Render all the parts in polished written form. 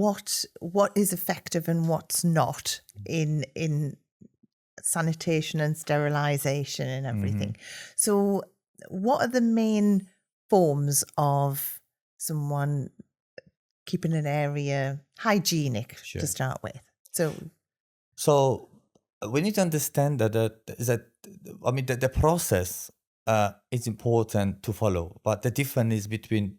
what is effective and what's not in sanitation and sterilisation and everything. So what are the main forms of someone keeping an area hygienic to start with? So we need to understand that the process is important to follow, but the difference is between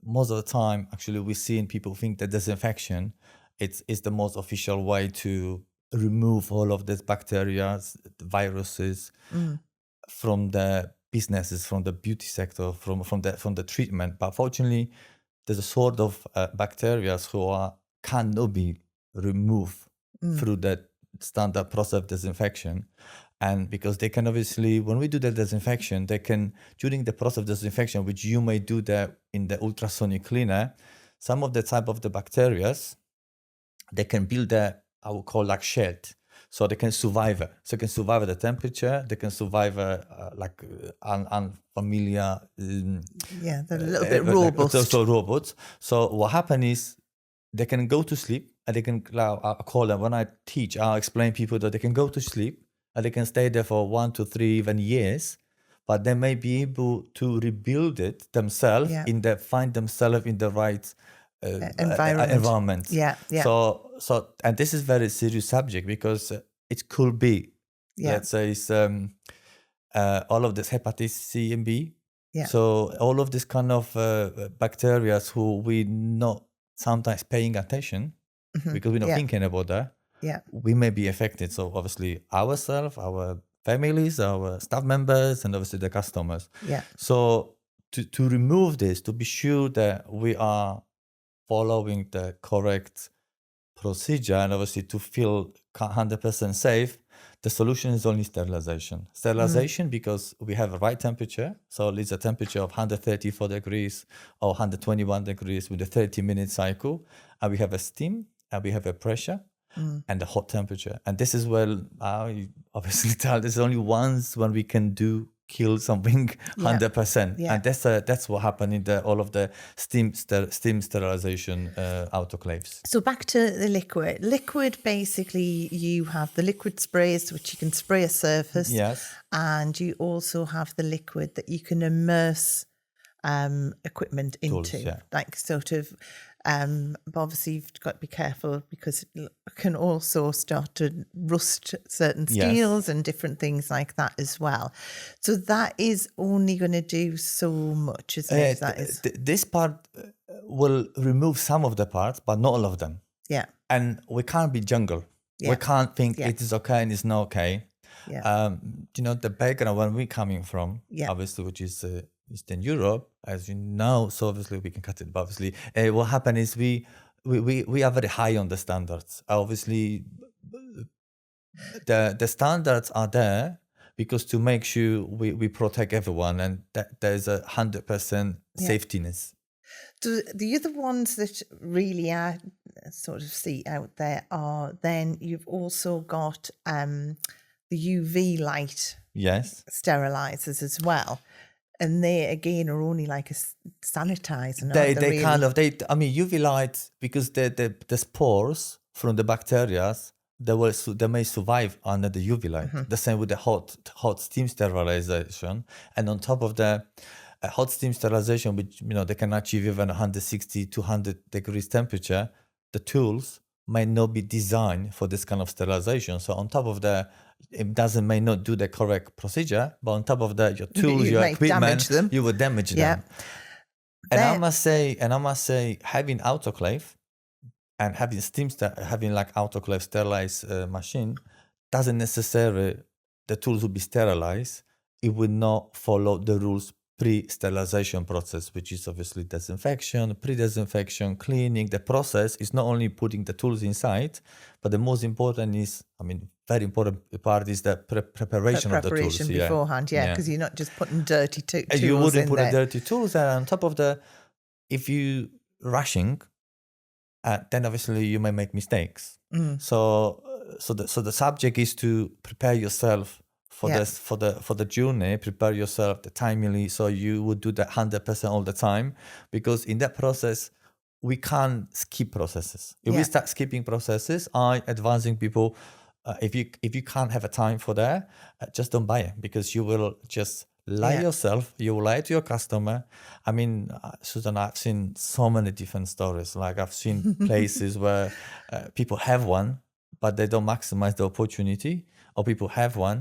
most of the time, actually, we're seeing people think that disinfection is the most official way to remove all of these bacteria, viruses from the businesses, from the beauty sector, from the treatment. But fortunately, there's a sort of bacteria who cannot be removed through the standard process of disinfection. And because they can obviously, when we do the disinfection, they can, during the process of disinfection, which you may do in the ultrasonic cleaner, some of the type of the bacteria, they can build I would call like shed. So they can survive it. So they can survive the temperature. They can survive unfamiliar. They're a little bit robust. So robots. So what happens is they can go to sleep, and they can. I call them when I teach. I explain people that they can go to sleep and they can stay there for 1 to 3 even years, but they may be able to rebuild it themselves find themselves in the right environment. So and this is very serious subject because it could be, let's say, it's, all of this hepatitis C and B. So all of this kind of bacteria who we not sometimes paying attention because we're not thinking about that. We may be affected. So obviously ourselves, our families, our staff members, and obviously the customers. So to remove this, to be sure that we are following the correct procedure, and obviously to feel 100% safe, the solution is only sterilization. Sterilization because we have a right temperature. So it's a temperature of 134 degrees or 121 degrees with a 30-minute cycle. And we have a steam, and we have a pressure. And the hot temperature. And this is where I obviously tell there's only once when we can kill something 100%. And that's what happened in all of the steam sterilization autoclaves. So back to the liquid. Liquid, basically, you have the liquid sprays, which you can spray a surface. And you also have the liquid that you can immerse equipment into. Tools, like sort of... but obviously you've got to be careful because it can also start to rust certain steels and different things like that as well. So that is only going to do so much, isn't it? This part will remove some of the parts, but not all of them. And we can't be jungle. We can't think it is okay and it's not okay. The background where we're coming from, obviously, which is Eastern Europe, as you know, so obviously we can cut it. But obviously, what happened is we are very high on the standards. Obviously, the standards are there because to make sure we protect everyone and that there's 100% safetiness. So the other ones that really are sort of see out there are then you've also got the UV light sterilizers as well. And they again are only like a sanitizer. UV light, because the spores from the bacteria they may survive under the UV light. The same with the hot steam sterilization, and on top of the hot steam sterilization, which they can achieve even 160, 200 degrees temperature. The tools may not be designed for this kind of sterilization. So on top of it may not do the correct procedure, but on top of that, your tools, your equipment, you will damage them. And I must say, having autoclave and having having like autoclave sterilized machine doesn't necessarily the tools will be sterilized. It will not follow the rules pre-sterilization process, which is obviously disinfection, pre-disinfection, cleaning. The process is not only putting the tools inside, but the most important is, very important part is the preparation of the tools. Preparation beforehand, because you're not just putting dirty tools in there. You wouldn't put dirty tools, and on top of if you rushing, then obviously you may make mistakes. So the subject is to prepare yourself for the journey, prepare yourself timely, so you would do that 100% all the time, because in that process we can't skip processes. If we Yeah. start skipping processes, I advising people, if you can't have a time for that, just don't buy it, because you will just lie Yeah. yourself. You will lie to your customer. I mean, Susan, I've seen so many different stories. Like I've seen places where people have one, but they don't maximize the opportunity, or people have one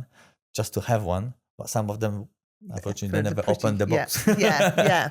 just to have one, but some of them, unfortunately, they never open the box. Yeah.